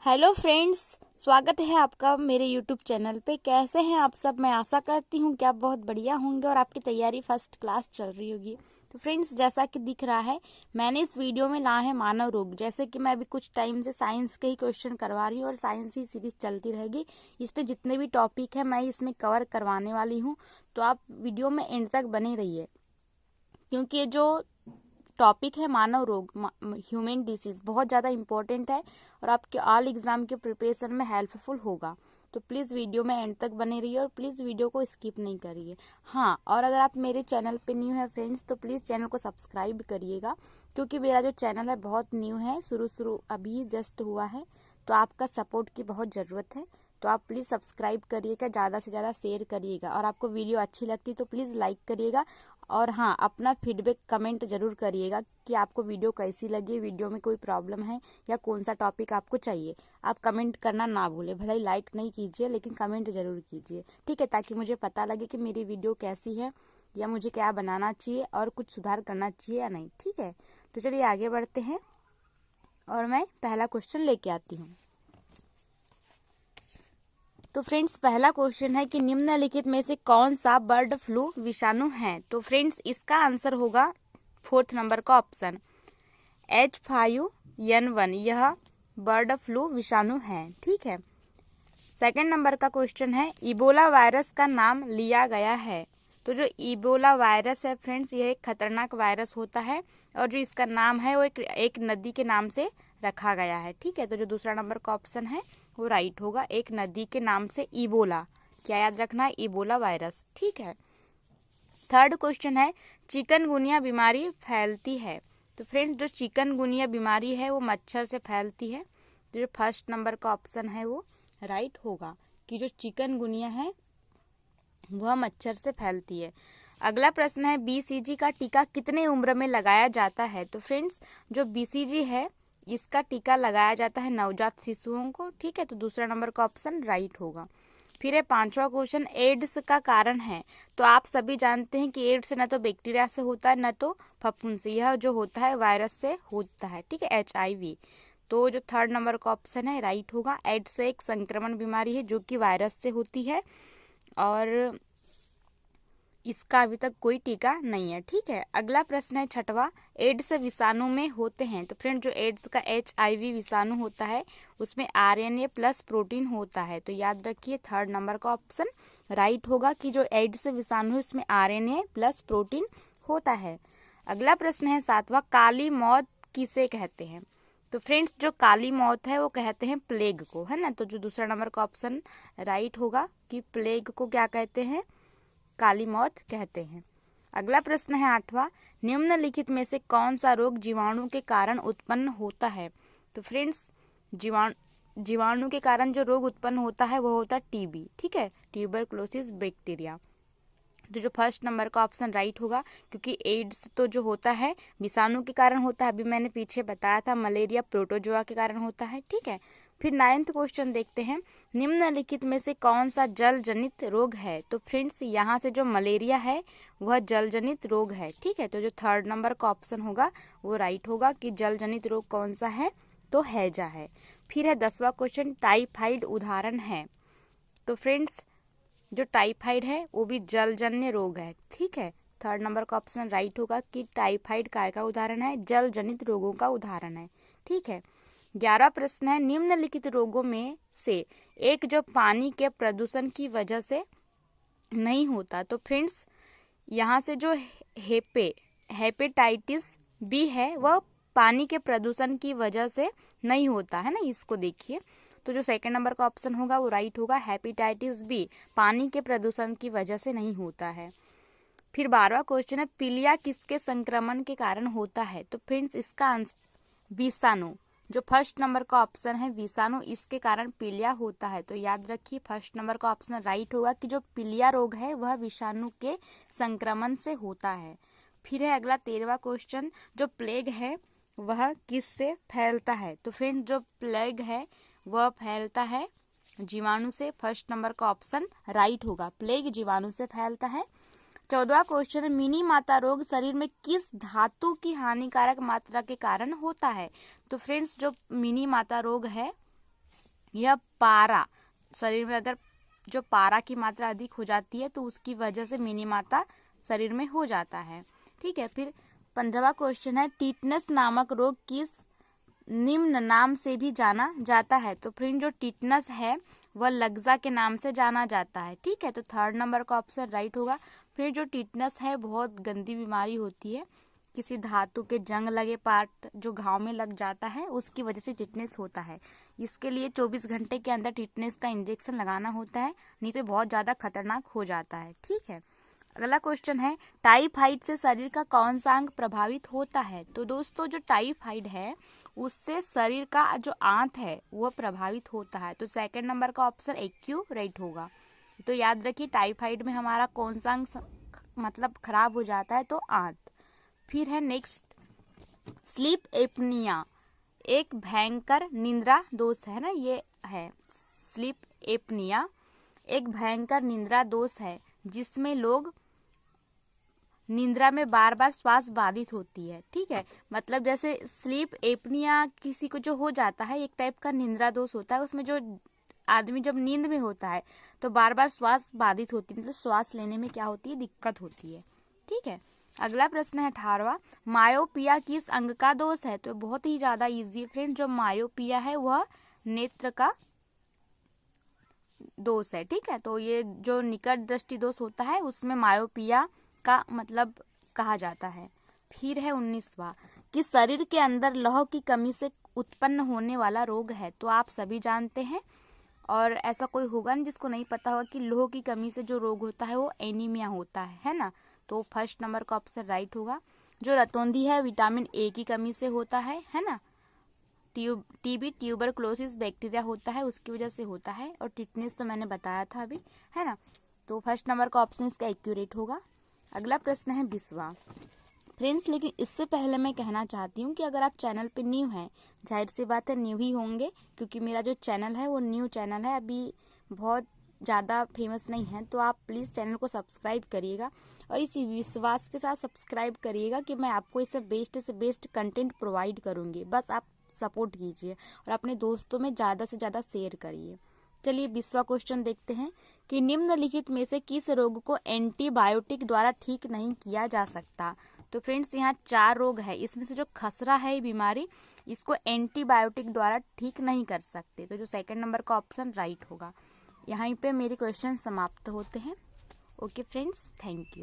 Hello friends, स्वागत है आपका मेरे यूट्यूब चैनल पे। कैसे हैं आप सब? मैं आशा करती हूँ कि आप बहुत बढ़िया होंगे और आपकी तैयारी फर्स्ट क्लास चल रही होगी। तो फ्रेंड्स, जैसा कि दिख रहा है, मैंने इस वीडियो में ला है मानव रोग। जैसे कि मैं अभी कुछ टाइम से साइंस के ही क्वेश्चन करवा रही हूँ और साइंस ही सीरीज चलती रहेगी। इस पे जितने भी टॉपिक है मैं इसमें कवर करवाने वाली हूँ, तो आप वीडियो में एंड तक बने रहिए, क्योंकि ये जो टॉपिक है मानव रोग, ह्यूमन डिसीज, बहुत ज़्यादा इंपॉर्टेंट है और आपके ऑल एग्जाम के प्रिपरेशन में हेल्पफुल होगा। तो प्लीज़ वीडियो में एंड तक बने रहिए और प्लीज़ वीडियो को स्किप नहीं करिए। हाँ, और अगर आप मेरे चैनल पे न्यू है फ्रेंड्स, तो प्लीज़ चैनल को सब्सक्राइब करिएगा, क्योंकि मेरा जो चैनल है बहुत न्यू है, शुरू अभी जस्ट हुआ है, तो आपका सपोर्ट की बहुत ज़रूरत है। तो आप प्लीज़ सब्सक्राइब करिएगा, ज़्यादा से ज़्यादा शेयर करिएगा और आपको वीडियो अच्छी लगती तो प्लीज़ लाइक करिएगा। और हाँ, अपना फीडबैक कमेंट जरूर करिएगा कि आपको वीडियो कैसी लगी, वीडियो में कोई प्रॉब्लम है या कौन सा टॉपिक आपको चाहिए। आप कमेंट करना ना भूलें, भले ही लाइक नहीं कीजिए लेकिन कमेंट जरूर कीजिए, ठीक है, ताकि मुझे पता लगे कि मेरी वीडियो कैसी है या मुझे क्या बनाना चाहिए और कुछ सुधार करना चाहिए या नहीं। ठीक है, तो चलिए आगे बढ़ते हैं और मैं पहला क्वेश्चन लेके आती हूँ। तो फ्रेंड्स, पहला क्वेश्चन है कि निम्नलिखित में से कौन सा बर्ड फ्लू विषाणु है? तो फ्रेंड्स, इसका आंसर होगा 4th नंबर का ऑप्शन H5N1। यह बर्ड फ्लू विषाणु है, ठीक है। सेकंड नंबर का क्वेश्चन है, इबोला वायरस का नाम लिया गया है। तो जो इबोला वायरस है फ्रेंड्स, यह एक खतरनाक वायरस होता है और जो इसका नाम है वो एक नदी के नाम से रखा गया है, ठीक है। तो जो दूसरा नंबर का ऑप्शन है वो राइट होगा, एक नदी के नाम से इबोला। क्या याद रखना है? इबोला वायरस, ठीक है। थर्ड क्वेश्चन है, चिकनगुनिया बीमारी फैलती है। तो फ्रेंड्स, जो चिकनगुनिया बीमारी है वो मच्छर से फैलती है। तो जो फर्स्ट नंबर का ऑप्शन है वो राइट होगा कि जो चिकनगुनिया है वह मच्छर से फैलती है। अगला प्रश्न है, बीसीजी का टीका कितने उम्र में लगाया जाता है? तो फ्रेंड्स, जो बीसीजी है इसका टीका लगाया जाता है नवजात शिशुओं को, ठीक है। तो दूसरा नंबर का ऑप्शन राइट होगा। फिर है पांचवा क्वेश्चन, एड्स का कारण है। तो आप सभी जानते हैं कि एड्स न तो बैक्टीरिया से होता है न तो फफूंद से, यह जो होता है वायरस से होता है, ठीक है, HIV। तो जो थर्ड नंबर का ऑप्शन है राइट होगा। एड्स एक संक्रमण बीमारी है जो कि वायरस से होती है और इसका अभी तक कोई टीका नहीं है, ठीक है। अगला प्रश्न है छठवा, एड्स विषाणु में होते हैं। तो फ्रेंड, जो एड्स का HIV विषाणु होता है उसमें RNA प्लस प्रोटीन होता है। तो याद रखिए थर्ड नंबर का ऑप्शन राइट होगा कि जो एड्स विषाणु उसमें RNA प्लस प्रोटीन होता है। अगला प्रश्न है सातवां, काली मौत किसे कहते हैं? तो फ्रेंड्स, जो काली मौत है वो कहते हैं प्लेग को, है ना। तो जो दूसरा नंबर का ऑप्शन राइट होगा कि प्लेग को क्या कहते हैं? काली मौत कहते हैं। अगला प्रश्न है आठवां, निम्नलिखित में से कौन सा रोग जीवाणु के कारण उत्पन्न होता है? तो फ्रेंड्स, जीवाणु के कारण जो रोग उत्पन्न होता है वो होता है TB, ठीक है, ट्यूबरकुलोसिस बैक्टीरिया। तो जो फर्स्ट नंबर का ऑप्शन राइट होगा, क्योंकि एड्स तो जो होता है विषाणु के कारण होता है, अभी मैंने पीछे बताया था मलेरिया प्रोटोजोआ के कारण होता है, ठीक है। फिर 9th क्वेश्चन देखते हैं, निम्नलिखित में से कौन सा जल जनित रोग है? तो फ्रेंड्स, यहाँ से जो मलेरिया है वह जल जनित रोग है, ठीक है। तो जो थर्ड नंबर का ऑप्शन होगा वो राइट होगा कि जल जनित रोग कौन सा है? तो हैजा है। फिर है 10वां क्वेश्चन, टाइफाइड उदाहरण है। तो फ्रेंड्स, जो टाइफाइड है वो भी जलजन्य रोग है, ठीक है। थर्ड नंबर का ऑप्शन राइट होगा कि टाइफाइड काय का उदाहरण है? जल जनित रोगों का उदाहरण है, ठीक है। 11वां प्रश्न है, निम्नलिखित रोगों में से एक जो पानी के प्रदूषण की वजह से नहीं होता। तो फ्रेंड्स, यहाँ से जो हेपेटाइटिस B है वह पानी के प्रदूषण की वजह से नहीं होता है ना, इसको देखिए। तो जो सेकंड नंबर का ऑप्शन होगा वो राइट होगा, हेपेटाइटिस B पानी के प्रदूषण की वजह से नहीं होता है। फिर 12वां क्वेश्चन है, पीलिया किसके संक्रमण के कारण होता है? तो फ्रेंड्स, इसका आंसर विषाणु, जो फर्स्ट नंबर का ऑप्शन है विषाणु, इसके कारण पीलिया होता है। तो याद रखिए फर्स्ट नंबर का ऑप्शन राइट होगा कि जो पीलिया रोग है वह विषाणु के संक्रमण से होता है। फिर है अगला 13वां क्वेश्चन, जो प्लेग है वह किससे फैलता है? तो फ्रेंड्स, जो प्लेग है वह फैलता है जीवाणु से। फर्स्ट नंबर का ऑप्शन राइट होगा, प्लेग जीवाणु से फैलता है। 14वां क्वेश्चन, मिनी माता रोग शरीर में किस धातु की हानिकारक मात्रा के कारण होता है? तो फ्रेंड्स, जो मिनी माता रोग है यह पारा, शरीर में अगर जो पारा की मात्रा अधिक हो जाती है तो उसकी वजह से मिनी माता शरीर में हो जाता है। ठीक है, फिर 15वां क्वेश्चन है, टीटनस नामक रोग किस निम्न नाम से भी जाना जाता है? तो फ्रेंड जो टीटनस है वह लग्जा के नाम से जाना जाता है। ठीक है, तो 3rd नंबर का ऑप्शन राइट होगा। फिर जो टीटनस है बहुत गंदी बीमारी होती है, किसी धातु के जंग लगे पार्ट जो घाव में लग जाता है उसकी वजह से टिटनेस होता है। इसके लिए 24 घंटे के अंदर टिटनेस का इंजेक्शन लगाना होता है, नहीं तो बहुत ज़्यादा खतरनाक हो जाता है। ठीक है, अगला क्वेश्चन है, टाइफाइड से शरीर का कौन सा अंग प्रभावित होता है? तो दोस्तों जो टाइफाइड है उससे शरीर का जो आंत है वह प्रभावित होता है। तो 2nd नंबर का ऑप्शन एक्यू राइट होगा। तो याद रखिए टाइफाइड में हमारा कौन सा अंग मतलब खराब हो जाता है? तो आंत। फिर है नेक्स्ट, स्लीप एपनिया एक भयंकर निद्रा दोष है ना, ये है स्लीप एपनिया एक भयंकर निद्रा दोष है जिसमें लोग निद्रा में बार बार श्वास बाधित होती है। ठीक है, मतलब जैसे स्लीप एपनिया किसी को जो हो जाता है, एक टाइप का निद्रा दोष होता है, उसमें जो आदमी जब नींद में होता है तो बार बार श्वास बाधित होती है, मतलब श्वास लेने में क्या होती है, दिक्कत होती है। ठीक है, अगला प्रश्न है 18वां, मायोपिया किस अंग का दोष है? तो बहुत ही ज्यादा इजी फ्रेंड, जो मायोपिया है वह नेत्र का दोष है। ठीक है, तो ये जो निकट दृष्टि दोष होता है उसमें मायोपिया का मतलब कहा जाता है। फिर है 19वां, कि शरीर के अंदर लौह की कमी से उत्पन्न होने वाला रोग है? तो आप सभी जानते हैं और ऐसा कोई होगा नहीं जिसको नहीं पता होगा कि लौह की कमी से जो रोग होता है वो एनीमिया होता है ना। तो 1st नंबर का ऑप्शन राइट होगा। जो रतौंधी है विटामिन ए की कमी से होता है ना। टीबी ट्यूबरक्लोसिस बैक्टीरिया होता है उसकी वजह से होता है। और टिटनेस तो मैंने बताया था अभी, है ना। तो 1st नंबर का ऑप्शन इसका एक्यूरेट होगा। अगला प्रश्न है 20वां फ्रेंड्स, लेकिन इससे पहले मैं कहना चाहती हूँ कि अगर आप चैनल पे न्यू हैं, जाहिर सी बात है न्यू ही होंगे क्योंकि मेरा जो चैनल है वो न्यू चैनल है, अभी बहुत ज़्यादा फेमस नहीं है, तो आप प्लीज़ चैनल को सब्सक्राइब करिएगा और इसी विश्वास के साथ सब्सक्राइब करिएगा कि मैं आपको इससे बेस्ट कंटेंट प्रोवाइड करूँगी। बस आप सपोर्ट कीजिए और अपने दोस्तों में ज़्यादा से ज़्यादा शेयर करिए। चलिए 20वां क्वेश्चन देखते हैं कि निम्नलिखित में से किस रोग को एंटीबायोटिक द्वारा ठीक नहीं किया जा सकता? तो फ्रेंड्स यहाँ 4 रोग है, इसमें से जो खसरा है बीमारी, इसको एंटीबायोटिक द्वारा ठीक नहीं कर सकते। तो जो 2nd नंबर का ऑप्शन राइट होगा। यहाँ पे मेरे क्वेश्चन समाप्त होते हैं। Okay friends, thank you.